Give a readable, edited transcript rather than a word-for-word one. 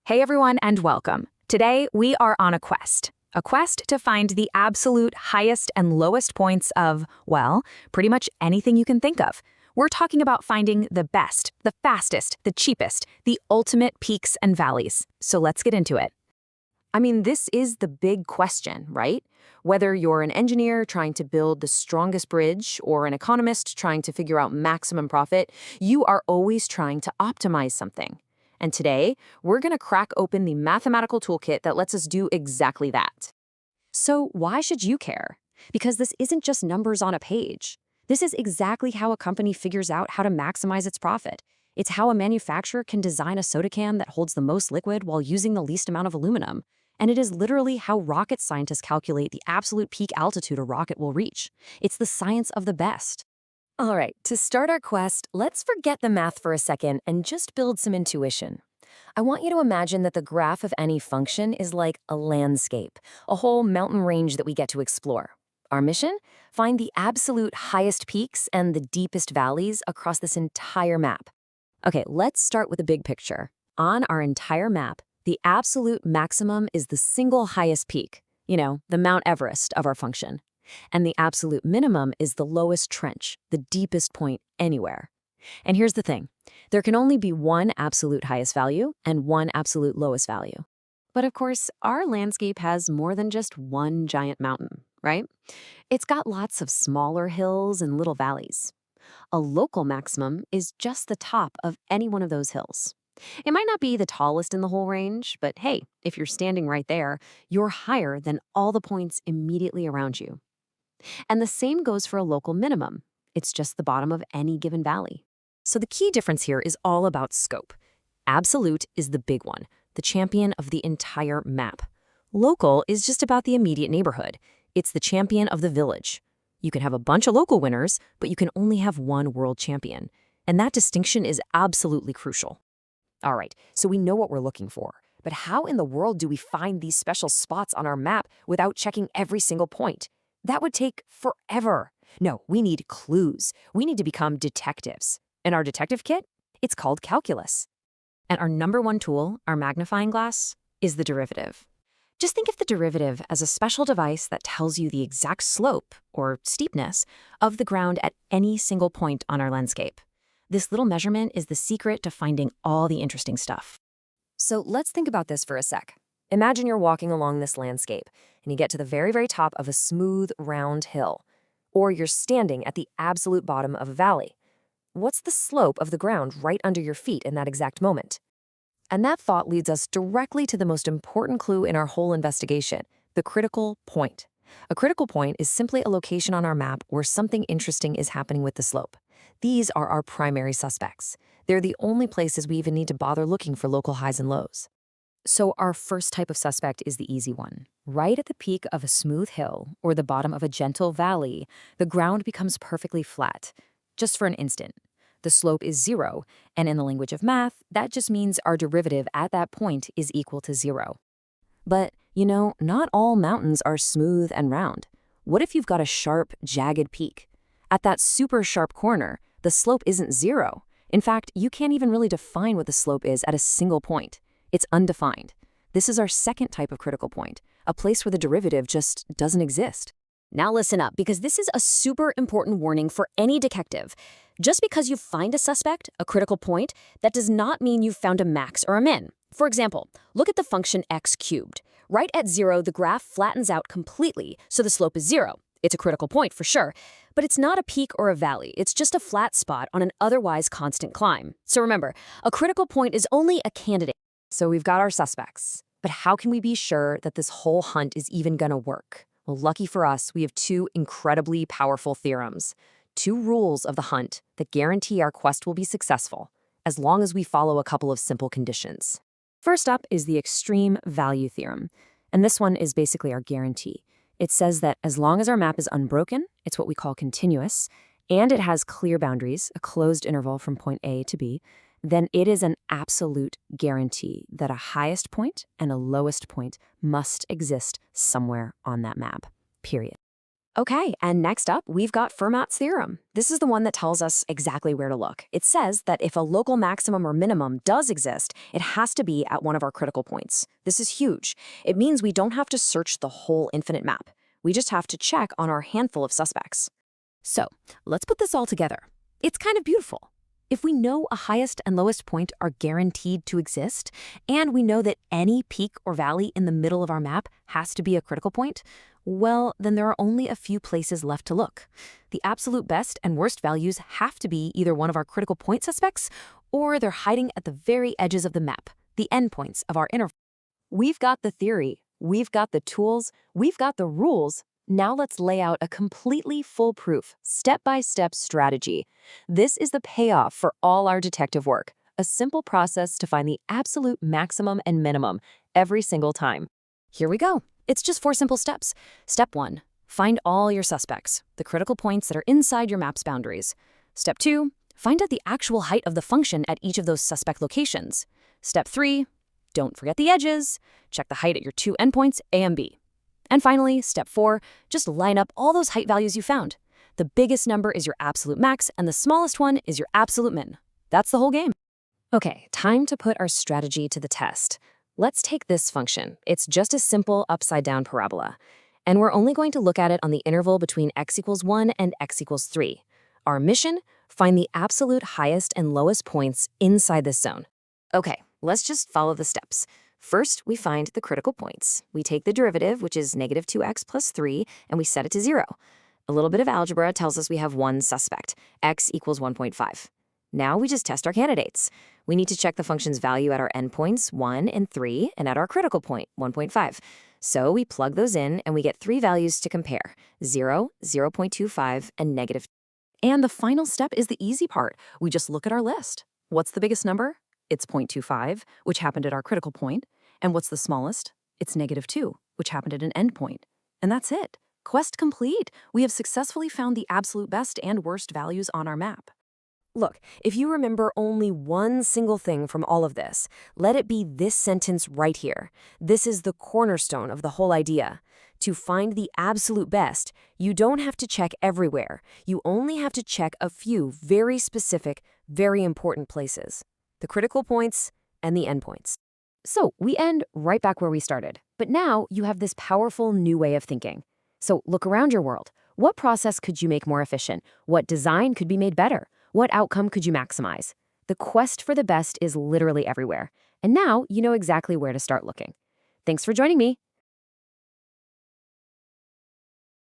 Hey everyone, and welcome. Today we are on a quest to find the absolute highest and lowest points of, well, pretty much anything you can think of. We're talking about finding the best, the fastest, the cheapest, the ultimate peaks and valleys. So let's get into it. I mean, this is the big question, right? Whether you're an engineer trying to build the strongest bridge or an economist trying to figure out maximum profit, you are always trying to optimize something. And today, we're going to crack open the mathematical toolkit that lets us do exactly that. So why should you care? Because this isn't just numbers on a page. This is exactly how a company figures out how to maximize its profit. It's how a manufacturer can design a soda can that holds the most liquid while using the least amount of aluminum. And it is literally how rocket scientists calculate the absolute peak altitude a rocket will reach. It's the science of the best. All right, to start our quest, let's forget the math for a second and just build some intuition. I want you to imagine that the graph of any function is like a landscape, a whole mountain range that we get to explore. Our mission? Find the absolute highest peaks and the deepest valleys across this entire map. Okay, let's start with the big picture. On our entire map, the absolute maximum is the single highest peak, the Mount Everest of our function. And the absolute minimum is the lowest trench, the deepest point anywhere. And here's the thing. There can only be one absolute highest value and one absolute lowest value. But of course, our landscape has more than just one giant mountain, right? It's got lots of smaller hills and little valleys. A local maximum is just the top of any one of those hills. It might not be the tallest in the whole range, but hey, if you're standing right there, you're higher than all the points immediately around you. And the same goes for a local minimum. It's just the bottom of any given valley. So the key difference here is all about scope. Absolute is the big one, the champion of the entire map. Local is just about the immediate neighborhood. It's the champion of the village. You can have a bunch of local winners, but you can only have one world champion. And that distinction is absolutely crucial. All right, so we know what we're looking for. But how in the world do we find these special spots on our map without checking every single point? That would take forever. No, we need clues. We need to become detectives. And our detective kit? It's called calculus. And our number one tool, our magnifying glass, is the derivative. Just think of the derivative as a special device that tells you the exact slope, or steepness, of the ground at any single point on our landscape. This little measurement is the secret to finding all the interesting stuff. So let's think about this for a sec. Imagine you're walking along this landscape, and you get to the very, very top of a smooth, round hill. Or you're standing at the absolute bottom of a valley. What's the slope of the ground right under your feet in that exact moment? And that thought leads us directly to the most important clue in our whole investigation, the critical point. A critical point is simply a location on our map where something interesting is happening with the slope. These are our primary suspects. They're the only places we even need to bother looking for local highs and lows. So our first type of suspect is the easy one. Right at the peak of a smooth hill or the bottom of a gentle valley, the ground becomes perfectly flat, just for an instant. The slope is 0, and in the language of math, that just means our derivative at that point is equal to 0. But, not all mountains are smooth and round. What if you've got a sharp, jagged peak? At that super sharp corner, the slope isn't 0. In fact, you can't even really define what the slope is at a single point. It's undefined. This is our second type of critical point, a place where the derivative just doesn't exist. Now listen up, because this is a super important warning for any detective. Just because you find a suspect, a critical point, that does not mean you've found a max or a min. For example, look at the function x cubed. Right at 0, the graph flattens out completely, so the slope is 0. It's a critical point for sure, but it's not a peak or a valley. It's just a flat spot on an otherwise constant climb. So remember, a critical point is only a candidate. So we've got our suspects. But how can we be sure that this whole hunt is even going to work? Well, lucky for us, we have two incredibly powerful theorems, two rules of the hunt that guarantee our quest will be successful, as long as we follow a couple of simple conditions. First up is the extreme value theorem, and this one is basically our guarantee. It says that as long as our map is unbroken, it's what we call continuous, and it has clear boundaries, a closed interval from point A to B, then it is an absolute guarantee that a highest point and a lowest point must exist somewhere on that map, period. Okay, and next up, we've got Fermat's theorem. This is the one that tells us exactly where to look. It says that if a local maximum or minimum does exist, it has to be at one of our critical points. This is huge. It means we don't have to search the whole infinite map. We just have to check on our handful of suspects. So, let's put this all together. It's kind of beautiful. If we know a highest and lowest point are guaranteed to exist, and we know that any peak or valley in the middle of our map has to be a critical point, well, then there are only a few places left to look. The absolute best and worst values have to be either one of our critical point suspects, or they're hiding at the very edges of the map, the endpoints of our interval. We've got the theory, we've got the tools, we've got the rules. Now let's lay out a completely foolproof, step-by-step strategy. This is the payoff for all our detective work, a simple process to find the absolute maximum and minimum every single time. Here we go. It's just 4 simple steps. Step 1, find all your suspects, the critical points that are inside your map's boundaries. Step 2, find out the actual height of the function at each of those suspect locations. Step 3, don't forget the edges. Check the height at your 2 endpoints, A and B. And finally, step 4, just line up all those height values you found. The biggest number is your absolute max, and the smallest one is your absolute min. That's the whole game. Okay, time to put our strategy to the test. Let's take this function. It's just a simple upside-down parabola. And we're only going to look at it on the interval between x equals 1 and x equals 3. Our mission? Find the absolute highest and lowest points inside this zone. Okay, let's just follow the steps. First, we find the critical points. We take the derivative, which is negative 2x plus 3, and we set it to 0. A little bit of algebra tells us we have one suspect, x equals 1.5. Now we just test our candidates. We need to check the function's value at our endpoints 1 and 3, and at our critical point, 1.5. So we plug those in, and we get 3 values to compare, 0, 0.25, and negative. And the final step is the easy part. We just look at our list. What's the biggest number? It's 0.25, which happened at our critical point. And what's the smallest? It's negative 2, which happened at an endpoint. And that's it. Quest complete. We have successfully found the absolute best and worst values on our map. Look, if you remember only one single thing from all of this, let it be this sentence right here. This is the cornerstone of the whole idea. To find the absolute best, you don't have to check everywhere. You only have to check a few very specific, very important places. The critical points and the endpoints. So we end right back where we started. But now you have this powerful new way of thinking. So look around your world. What process could you make more efficient? What design could be made better? What outcome could you maximize? The quest for the best is literally everywhere. And now you know exactly where to start looking. Thanks for joining me.